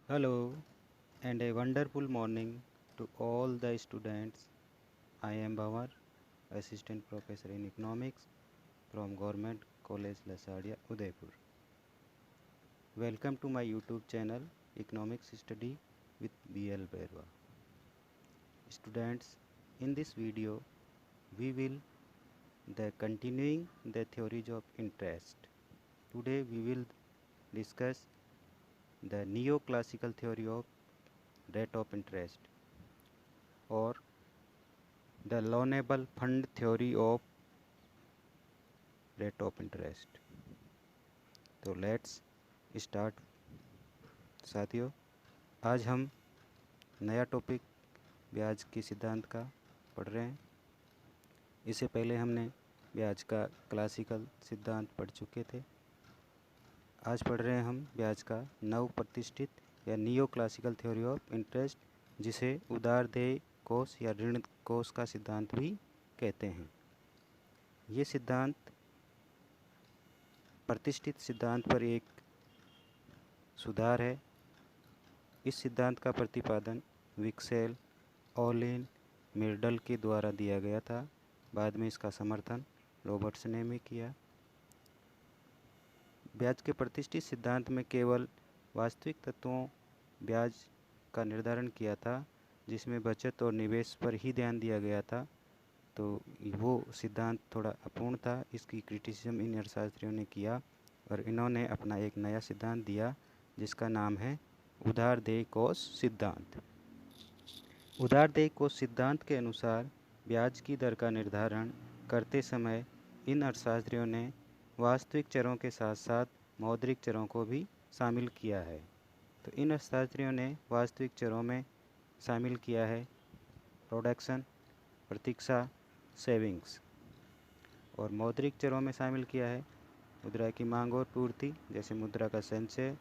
Hello and a wonderful morning to all the students. I am Bhavar, Assistant Professor in Economics from Government College Lasadia, Udaipur. Welcome to my YouTube channel Economics Study with BL Berwa. Students, in this video we will the continuing the theories of interest. Today we will discuss the neoclassical theory of rate of interest or the loanable fund theory of rate of interest. तो let's start साथियों। आज हम नया topic ब्याज के सिद्धांत का पढ़ रहे हैं। इससे पहले हमने ब्याज का क्लासिकल सिद्धांत पढ़ चुके थे। आज पढ़ रहे हैं हम ब्याज का नव प्रतिष्ठित या neo classical theory of interest, जिसे उधार देय कोष या ऋण कोष का सिद्धांत भी कहते हैं। ये सिद्धांत प्रतिष्ठित सिद्धांत पर एक सुधार है। इस सिद्धांत का प्रतिपादन विक्सेल, ऑलिन, मिर्डल के द्वारा दिया गया था। बाद में इसका समर्थन रॉबर्ट्स ने भी किया। ब्याज के प्रतिष्ठित सिद्धांत में केवल वास्तविक तत्वों ब्याज का निर्धारण किया था, जिसमें बचत और निवेश पर ही ध्यान दिया गया था। तो वो सिद्धांत थोड़ा अपूर्ण था। इसकी क्रिटिसिज्म इन अर्थशास्त्रियों ने किया और इन्होंने अपना एक नया सिद्धांत दिया जिसका नाम है उधार देय कोष सिद्धांत। उधार देय कोष सिद्धांत के अनुसार ब्याज की दर का निर्धारण करते समय इन अर्थशास्त्रियों ने वास्तविक चरों के साथ साथ मौद्रिक चरों को भी शामिल किया है। तो इन अर्थशास्त्रियों ने वास्तविक चरों में शामिल किया है प्रोडक्शन, प्रतीक्षा, सेविंग्स, और मौद्रिक चरों में शामिल किया है मुद्रा की मांग और पूर्ति, जैसे मुद्रा का संचय,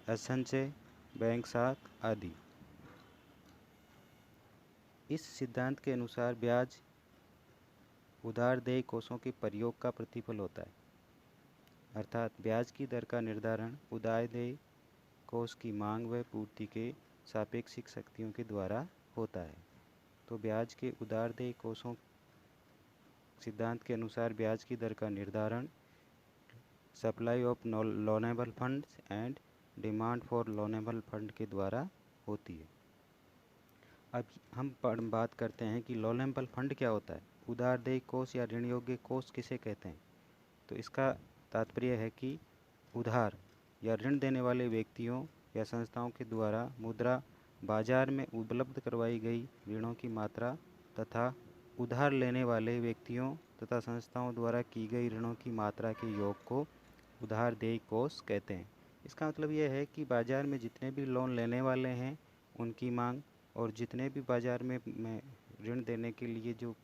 असंचय, बैंक साख आदि। इस सिद्धांत के अनुसार ब्याज उधार देय कोषों के प्रयोग का प्रतिफल होता है, अर्थात ब्याज की दर का निर्धारण उधार देय कोष की मांग व पूर्ति के सापेक्षिक शक्तियों के द्वारा होता है। तो ब्याज के उधार देय कोषों सिद्धांत के अनुसार ब्याज की दर का निर्धारण supply of loanable funds and demand for loanable fund के द्वारा होती है। अब हम बात करते हैं कि लोनेबल फंड क्या होता है। उधार देय कोष या ऋण योग्य कोष किसे कहते हैं? तो इसका तात्पर्य है कि उधार या ऋण देने वाले व्यक्तियों या संस्थाओं के द्वारा मुद्रा बाजार में उपलब्ध करवाई गई ऋणों की मात्रा तथा उधार लेने वाले व्यक्तियों तथा संस्थाओं द्वारा की गई ऋणों की मात्रा के योग को उधार देय कोष कहते हैं। इसका मतलब यह है कि बाज़ार में जितने भी लोन लेने वाले हैं उनकी मांग और जितने भी बाज़ार में ऋण देने के लिए जो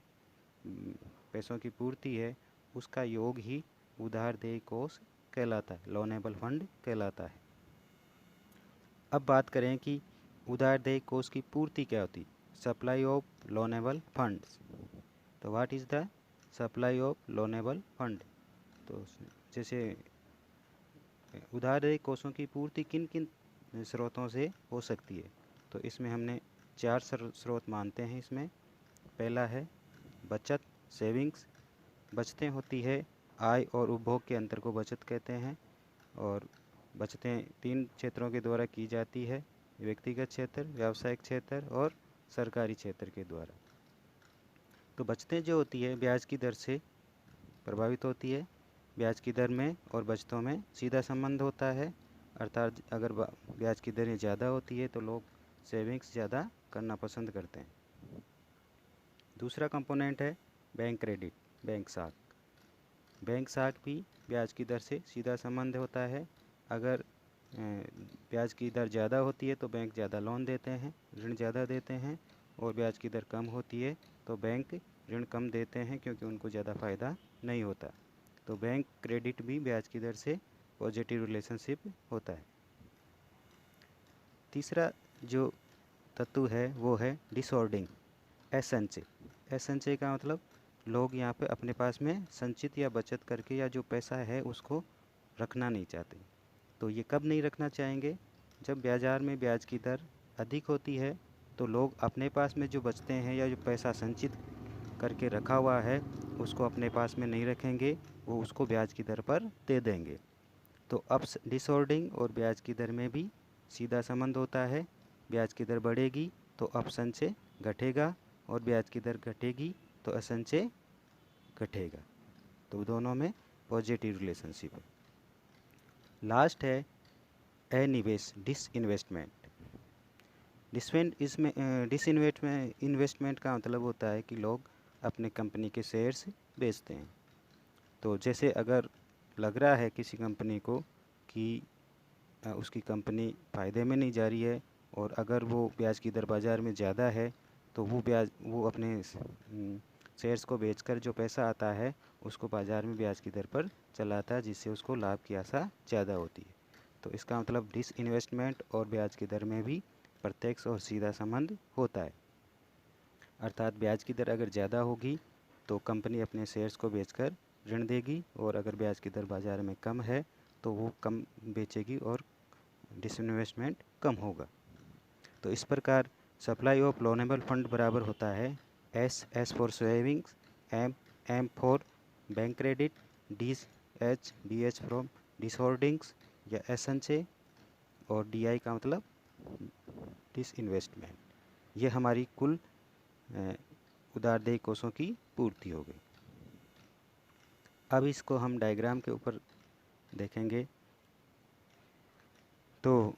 पैसों की पूर्ति है उसका योग ही उधार देय कोष कहलाता है, लोनेबल फंड कहलाता है। अब बात करें कि उधार देय कोष की पूर्ति क्या होती है। Supply of loanable funds. तो what is the supply of loanable fund? तो जैसे उधार देय कोषों की पूर्ति किन किन स्रोतों से हो सकती है, तो इसमें हमने 4 स्रोत मानते हैं। इसमें पहला है बचत, सेविंग्स। बचतें होती है आय और उपभोग के अंतर को बचत कहते हैं, और बचतें 3 क्षेत्रों के द्वारा की जाती है, व्यक्तिगत क्षेत्र, व्यावसायिक क्षेत्र और सरकारी क्षेत्र के द्वारा। तो बचतें जो होती है ब्याज की दर से प्रभावित होती है। ब्याज की दर में और बचतों में सीधा संबंध होता है, अर्थात अगर ब्याज की दरें ज़्यादा होती है तो लोग सेविंग्स ज़्यादा करना पसंद करते हैं। दूसरा कंपोनेंट है बैंक क्रेडिट, बैंक साख। बैंक साख भी ब्याज की दर से सीधा संबंध होता है। अगर ब्याज की दर ज़्यादा होती है तो बैंक ज़्यादा लोन देते हैं, ऋण ज़्यादा देते हैं, और ब्याज की दर कम होती है तो बैंक ऋण कम देते हैं क्योंकि उनको ज़्यादा फ़ायदा नहीं होता। तो बैंक क्रेडिट भी ब्याज की दर से पॉजिटिव रिलेशनशिप होता है। तीसरा जो तत्व है वो है डिसऑर्डिंग, असंचय। असंचय का मतलब लोग यहाँ पे अपने पास में संचित या बचत करके या जो पैसा है उसको रखना नहीं चाहते। तो ये कब नहीं रखना चाहेंगे? जब बाज़ार में ब्याज की दर अधिक होती है तो लोग अपने पास में जो बचते हैं या जो पैसा संचित करके रखा हुआ है उसको अपने पास में नहीं रखेंगे, वो उसको ब्याज की दर पर दे देंगे। तो अप्स डिसऑर्डिंग और ब्याज की दर में भी सीधा संबंध होता है। ब्याज की दर बढ़ेगी तो अपसंचय घटेगा और ब्याज की दर घटेगी तो असंचय घटेगा। तो दोनों में पॉजिटिव रिलेशनशिप है। लास्ट है अनिवेश डिसइन्वेस्टमेंट। डिसइन्वेस्टमेंट का मतलब होता है कि लोग अपने कंपनी के शेयर्स बेचते हैं। तो जैसे अगर लग रहा है किसी कंपनी को कि उसकी कंपनी फ़ायदे में नहीं जा रही है और अगर वो ब्याज की दर बाज़ार में ज़्यादा है तो वो अपने शेयर्स को बेचकर जो पैसा आता है उसको बाज़ार में ब्याज की दर पर चलाता है, जिससे उसको लाभ की आशा ज़्यादा होती है। तो इसका मतलब डिसइन्वेस्टमेंट और ब्याज की दर में भी प्रत्यक्ष और सीधा संबंध होता है। अर्थात ब्याज की दर अगर ज़्यादा होगी तो कंपनी अपने शेयर्स को बेचकर ऋण देगी और अगर ब्याज की दर बाज़ार में कम है तो वो कम बेचेगी और डिसइन्वेस्टमेंट कम होगा। तो इस प्रकार सप्लाई ऑफ लोनेबल फंड बराबर होता है S for savings, M for bank credit, D H from dishoardings या एसएनचे और DI का मतलब डिसइन्वेस्टमेंट। ये हमारी कुल उधारदेयी कोषों की पूर्ति हो गई। अब इसको हम डायग्राम के ऊपर देखेंगे तो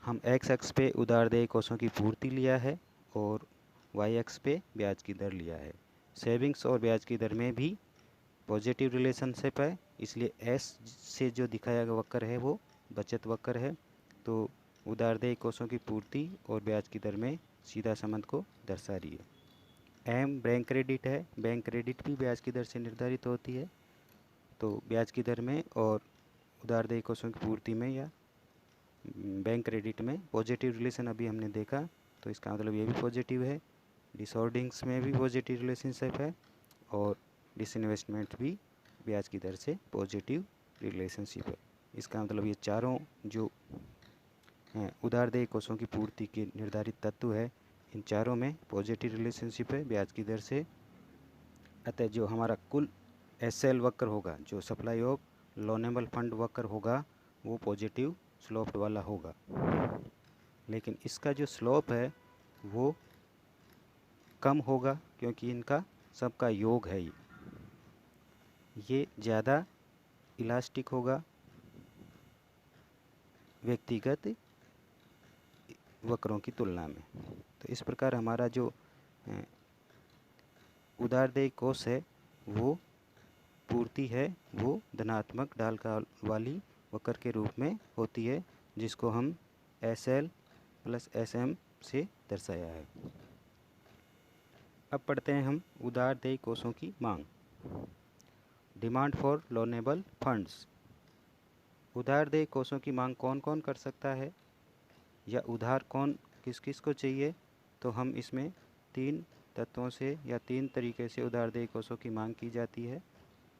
हम एक्स अक्ष पे उधारदेयी कोषों की पूर्ति लिया है और वाई अक्ष पे ब्याज की दर लिया है। सेविंग्स और ब्याज की दर में भी पॉजिटिव रिलेशनशिप है, इसलिए एस से जो दिखाया गया वक्र है वो बचत वक्र है। तो उधारदेयी कोषों की पूर्ति और ब्याज की दर में सीधा संबंध को दर्शा रही है। एम बैंक क्रेडिट है, बैंक क्रेडिट भी ब्याज की दर से निर्धारित होती है। तो ब्याज की दर में और उधारदेयी कोषों की पूर्ति में या बैंक क्रेडिट में पॉजिटिव रिलेशन अभी हमने देखा, तो इसका मतलब ये भी पॉजिटिव है। डिसऑर्डिंग्स में भी पॉजिटिव रिलेशनशिप है और डिसइन्वेस्टमेंट भी ब्याज की दर से पॉजिटिव रिलेशनशिप है। इसका मतलब ये चारों जो उधारदेयी कोषों की पूर्ति के निर्धारित तत्व है, इन चारों में पॉजिटिव रिलेशनशिप है ब्याज की दर से। अतः जो हमारा कुल SL वक्र होगा, जो सप्लाई ऑफ लोनेबल फंड वक्र होगा, वो पॉजिटिव स्लोप वाला होगा। लेकिन इसका जो स्लोप है वो कम होगा क्योंकि इनका सबका योग है। ये ज़्यादा इलास्टिक होगा व्यक्तिगत वक्रों की तुलना में। तो इस प्रकार हमारा जो उधारदेयी कोष है वो पूर्ति है वो धनात्मक ढाल का वाली वक्र के रूप में होती है, जिसको हम SL प्लस SM से दर्शाया है। अब पढ़ते हैं हम उधारदेयी कोषों की मांग। Demand for loanable funds. उधारदेयी कोषों की मांग कौन कौन कर सकता है या उधार कौन किस किस को चाहिए, तो हम इसमें 3 तत्वों से या 3 तरीके से उधारदेयी कोषों की मांग की जाती है।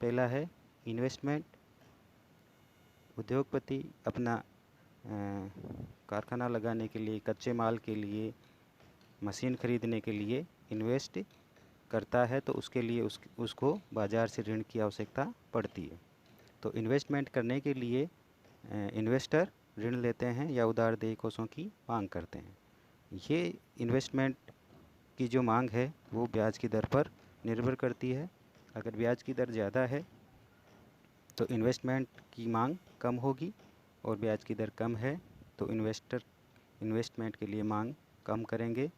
पहला है इन्वेस्टमेंट। उद्योगपति अपना कारखाना लगाने के लिए, कच्चे माल के लिए, मशीन खरीदने के लिए इन्वेस्ट करता है, तो उसके लिए उसको बाज़ार से ऋण की आवश्यकता पड़ती है। तो इन्वेस्टमेंट करने के लिए इन्वेस्टर ऋण लेते हैं या उधारदेयी कोषों की मांग करते हैं। ये इन्वेस्टमेंट की जो मांग है वो ब्याज की दर पर निर्भर करती है। अगर ब्याज की दर ज़्यादा है तो इन्वेस्टमेंट की मांग कम होगी और ब्याज की दर कम है तो इन्वेस्टर इन्वेस्टमेंट के लिए मांग कम करेंगे।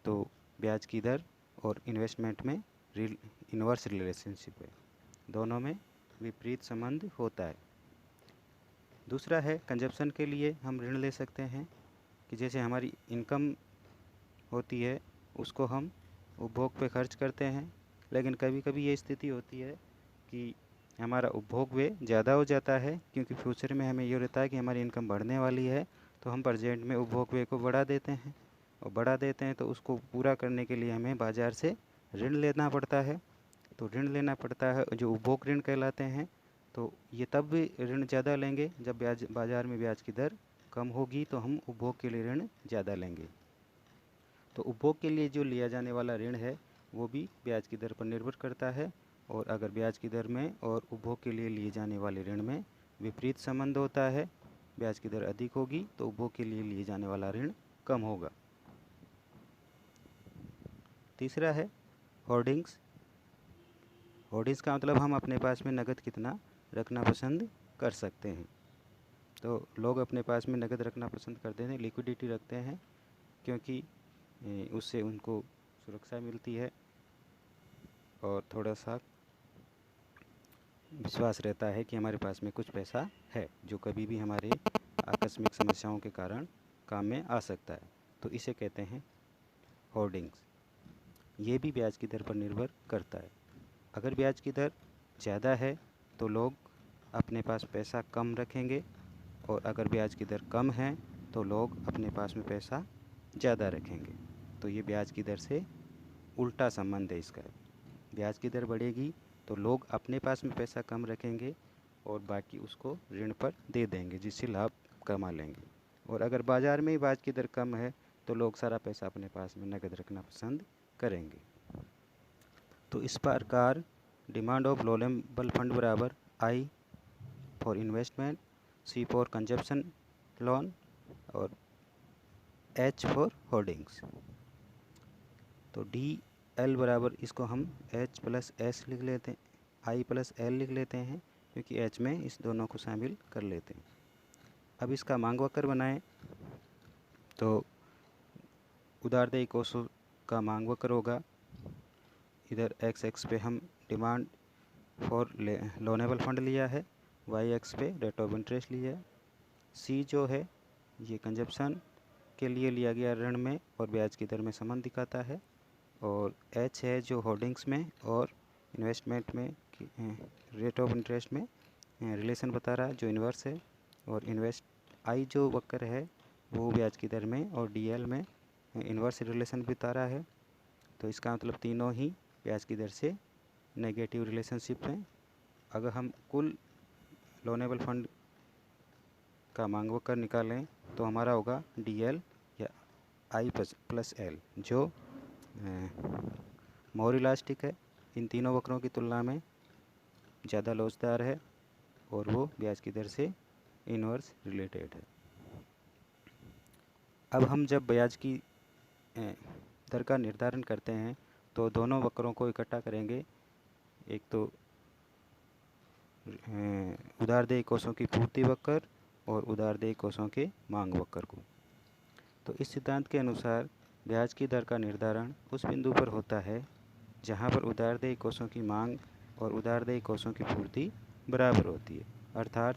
तो ब्याज की दर और इन्वेस्टमेंट में इन्वर्स रिलेशनशिप है, दोनों में विपरीत संबंध होता है। दूसरा है कंजप्शन के लिए हम ऋण ले सकते हैं कि जैसे हमारी इनकम होती है उसको हम उपभोग पे खर्च करते हैं, लेकिन कभी कभी ये स्थिति होती है कि हमारा उपभोग वे ज़्यादा हो जाता है क्योंकि फ्यूचर में हमें ये रहता है कि हमारी इनकम बढ़ने वाली है, तो हम प्रेजेंट में उपभोग वे को बढ़ा देते हैं और बढ़ा देते हैं तो उसको पूरा करने के लिए हमें बाज़ार से ऋण लेना पड़ता है। तो ऋण लेना पड़ता है जो उपभोग ऋण कहलाते हैं। तो ये तब भी ऋण ज़्यादा लेंगे जब बाज़ार में ब्याज की दर कम होगी तो हम उपभोग के लिए ऋण ज़्यादा लेंगे। तो उपभोग के लिए जो लिया जाने वाला ऋण है वो भी ब्याज की दर पर निर्भर करता है, और अगर ब्याज की दर में और उपभोग के लिए लिए जाने वाले ऋण में विपरीत संबंध होता है, ब्याज की दर अधिक होगी तो उपभोग के लिए लिए जाने वाला ऋण कम होगा। तीसरा है होर्डिंग्स। होर्डिंग्स का मतलब हम अपने पास में नकद कितना रखना पसंद कर सकते हैं। तो लोग अपने पास में नकद रखना पसंद करते हैं, लिक्विडिटी रखते हैं, क्योंकि उससे उनको सुरक्षा मिलती है और थोड़ा सा विश्वास रहता है कि हमारे पास में कुछ पैसा है जो कभी भी हमारे आकस्मिक समस्याओं के कारण काम में आ सकता है। तो इसे कहते हैं होर्डिंग्स। ये भी ब्याज की दर पर निर्भर करता है। अगर ब्याज की दर ज़्यादा है तो लोग अपने पास पैसा कम रखेंगे, और अगर ब्याज की दर कम है तो लोग अपने पास में पैसा ज़्यादा रखेंगे। तो ये ब्याज की दर से उल्टा संबंध है इसका। ब्याज की दर बढ़ेगी तो लोग अपने पास में पैसा कम रखेंगे और बाकी उसको ऋण पर दे देंगे, जिससे लाभ कमा लेंगे। और अगर बाज़ार में ही ब्याज की दर कम है तो लोग सारा पैसा अपने पास में नकद रखना पसंद करेंगे। तो इस प्रकार डिमांड ऑफ लोनेबल फंड बराबर I for investment, C for consumption loan और एच फॉर होर्डिंग्स। तो डी एल बराबर इसको हम एच प्लस एस लिख लेते हैं, आई प्लस एल लिख लेते हैं, क्योंकि एच में इस दोनों को शामिल कर लेते हैं। अब इसका मांग वक्र बनाएं तो उधारदेयी कोषों का मांग वक्र होगा। इधर एक्स एक्स पे हम डिमांड फॉर लोनेबल फंड लिया है, वाई एक्स पे रेट ऑफ इंटरेस्ट लिया है, सी जो है ये कंजप्शन के लिए लिया गया ऋण में और ब्याज की दर में संबंध दिखाता है, और एच है जो होर्डिंग्स में और इन्वेस्टमेंट में रेट ऑफ इंटरेस्ट में रिलेशन बता रहा है जो इन्वर्स है, और इन्वेस्ट आई जो वक्र है वो ब्याज की दर में और डीएल में इन्वर्स रिलेशन बता रहा है। तो इसका मतलब तीनों ही ब्याज की दर से नेगेटिव रिलेशनशिप हैं। अगर हम कुल लोनेबल फंड का मांग वक्र निकालें तो हमारा होगा डीएल या आई प्लस एल, जो मोर इलास्टिक है, इन तीनों वक्रों की तुलना में ज़्यादा लोचदार है और वो ब्याज की दर से इनवर्स रिलेटेड है। अब हम जब ब्याज की दर का निर्धारण करते हैं तो दोनों वक्रों को इकट्ठा करेंगे, एक तो उधारदेयी कोषों की पूर्ति वक्र और उधारदेयी कोषों के मांग वक्र को। तो इस सिद्धांत के अनुसार ब्याज की दर का निर्धारण उस बिंदु पर होता है जहां पर उधारदेयी कोषों की मांग और उधारदेयी कोषों की पूर्ति बराबर होती है, अर्थात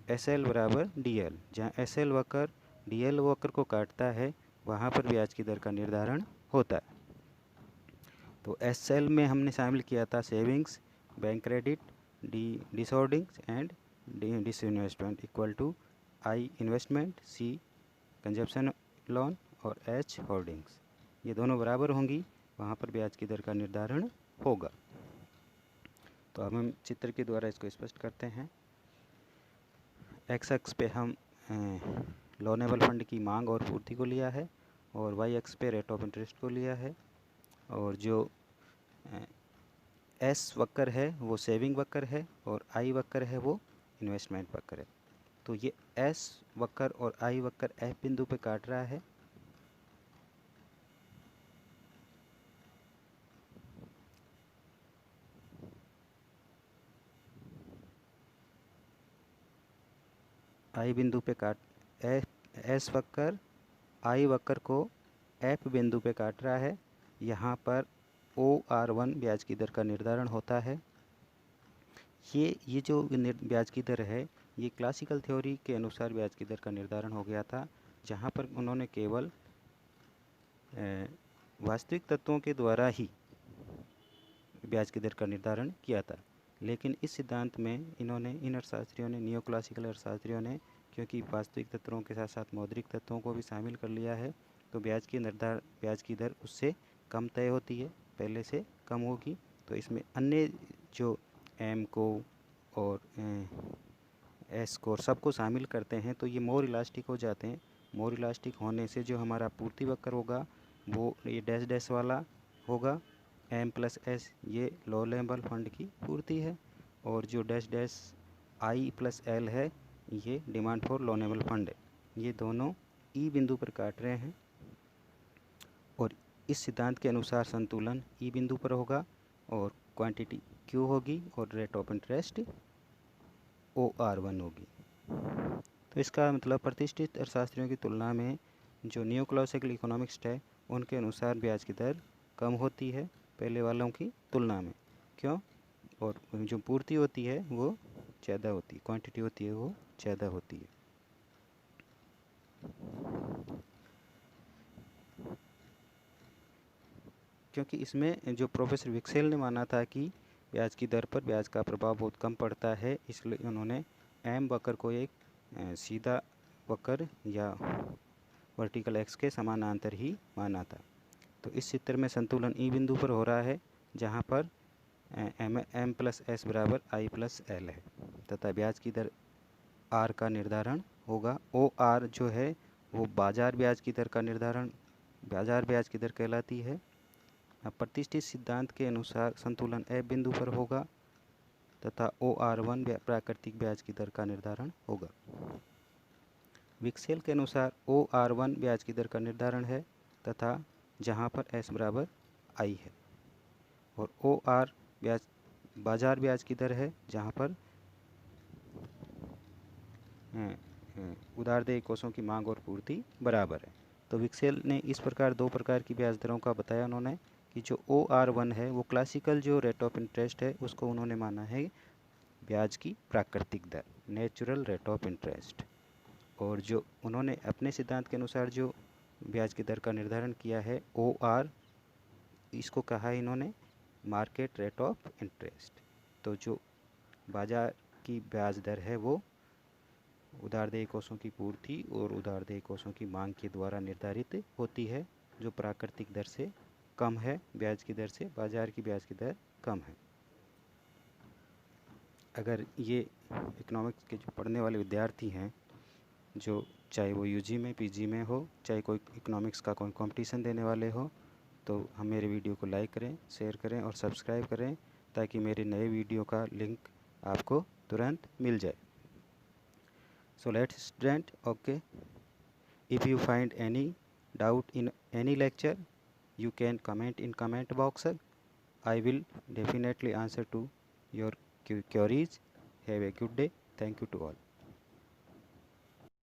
एस एल बराबर डी एल। जहाँ एस एल वक्र डी एल वक्र को काटता है वहाँ पर ब्याज की दर का निर्धारण होता है। तो एस एल में हमने शामिल किया था savings, bank credit, D dishoardings and disinvestment equal to I investment, C consumption loan और एच होर्डिंग्स। ये दोनों बराबर होंगी, वहाँ पर ब्याज की दर का निर्धारण होगा। तो अब हम चित्र के द्वारा इसको स्पष्ट करते हैं। एक्स एक्स पे हम लोनेबल फंड की मांग और पूर्ति को लिया है, और वाई एक्स पे रेट ऑफ इंटरेस्ट को लिया है, और जो एस वक्र है वो सेविंग वक्र है और आई वक्र है वो इन्वेस्टमेंट वक्र है। तो ये एस वक्र और आई वक्र एफ बिंदु पे काट रहा है, आई बिंदु पे काट एस वक्र आई वक्र को एफ बिंदु पे काट रहा है। यहाँ पर OR1 ब्याज की दर का निर्धारण होता है। ये जो ब्याज की दर है ये क्लासिकल थ्योरी के अनुसार ब्याज की दर का निर्धारण हो गया था, जहाँ पर उन्होंने केवल वास्तविक तत्वों के द्वारा ही ब्याज की दर का निर्धारण किया था। लेकिन इस सिद्धांत में इन अर्थशास्त्रियों ने, नियो क्लासिकल अर्थशास्त्रियों ने, क्योंकि वास्तविक तत्वों के साथ साथ मौद्रिक तत्वों को भी शामिल कर लिया है, तो ब्याज की दर उससे कम तय होती है, पहले से कम होगी। तो इसमें अन्य जो एम को और एस को और सबको शामिल करते हैं तो ये मोर इलास्टिक हो जाते हैं। मोर इलास्टिक होने से जो हमारा पूर्ति वक्र होगा वो ये डैश डैश वाला होगा। एम प्लस एस ये लो लेवल फंड की पूर्ति है, और जो dash dash I plus L है ये demand for low level fund है। ये दोनों ई बिंदु पर काट रहे हैं, और इस सिद्धांत के अनुसार संतुलन ई बिंदु पर होगा और क्वांटिटी क्यू होगी और रेट ऑफ इंटरेस्ट OR1 होगी। तो इसका मतलब प्रतिष्ठित अर्थशास्त्रियों की तुलना में जो न्यू क्लासिकल इकोनॉमिक्स है उनके अनुसार ब्याज की दर कम होती है पहले वालों की तुलना में। क्यों? और जो पूर्ति होती है वो ज़्यादा होती है, क्वांटिटी होती है वो ज़्यादा होती है। क्योंकि इसमें जो प्रोफेसर विक्सेल ने माना था कि ब्याज की दर पर ब्याज का प्रभाव बहुत कम पड़ता है, इसलिए उन्होंने एम वक्र को एक सीधा वक्र या वर्टिकल एक्स के समानांतर ही माना था। तो इस चित्र में संतुलन ई बिंदु पर हो रहा है जहाँ पर एम प्लस एस बराबर आई प्लस एल है, तथा ब्याज की दर आर का निर्धारण होगा। ओ आर जो है वो बाजार ब्याज की दर का निर्धारण, बाजार ब्याज की दर कहलाती है। अब प्रतिष्ठित सिद्धांत के अनुसार संतुलन एफ बिंदु पर होगा तथा OR1 प्राकृतिक ब्याज की दर का निर्धारण होगा। विक्सेल के अनुसार OR1 ब्याज की दर का निर्धारण है तथा जहां पर S बराबर I है, और OR ब्याज बाजार ब्याज की दर है जहां पर उधारदेय कोषों की मांग और पूर्ति बराबर है। तो विक्सेल ने इस प्रकार दो प्रकार की ब्याज दरों का बताया उन्होंने कि जो OR1 है वो क्लासिकल जो रेट ऑफ इंटरेस्ट है उसको उन्होंने माना है ब्याज की प्राकृतिक दर, नेचुरल रेट ऑफ इंटरेस्ट, और जो उन्होंने अपने सिद्धांत के अनुसार जो ब्याज की दर का निर्धारण किया है OR, इसको कहा है इन्होंने मार्केट रेट ऑफ इंटरेस्ट। तो जो बाजार की ब्याज दर है वो उधारदेय कोषों की पूर्ति और उधारदेय कोषों की मांग के द्वारा निर्धारित होती है, जो प्राकृतिक दर से कम है, ब्याज की दर से बाजार की ब्याज की दर कम है। अगर ये इकोनॉमिक्स के जो पढ़ने वाले विद्यार्थी हैं, जो चाहे वो यूजी में पीजी में हो, चाहे कोई इकोनॉमिक्स का कोई कंपटीशन देने वाले हो, तो हम मेरे वीडियो को लाइक करें, शेयर करें और सब्सक्राइब करें ताकि मेरे नए वीडियो का लिंक आपको तुरंत मिल जाए। So let's student, okay, if you find any doubt in any lecture you can comment in comment box. I will definitely answer to your queries. Have a good day. Thank you to all.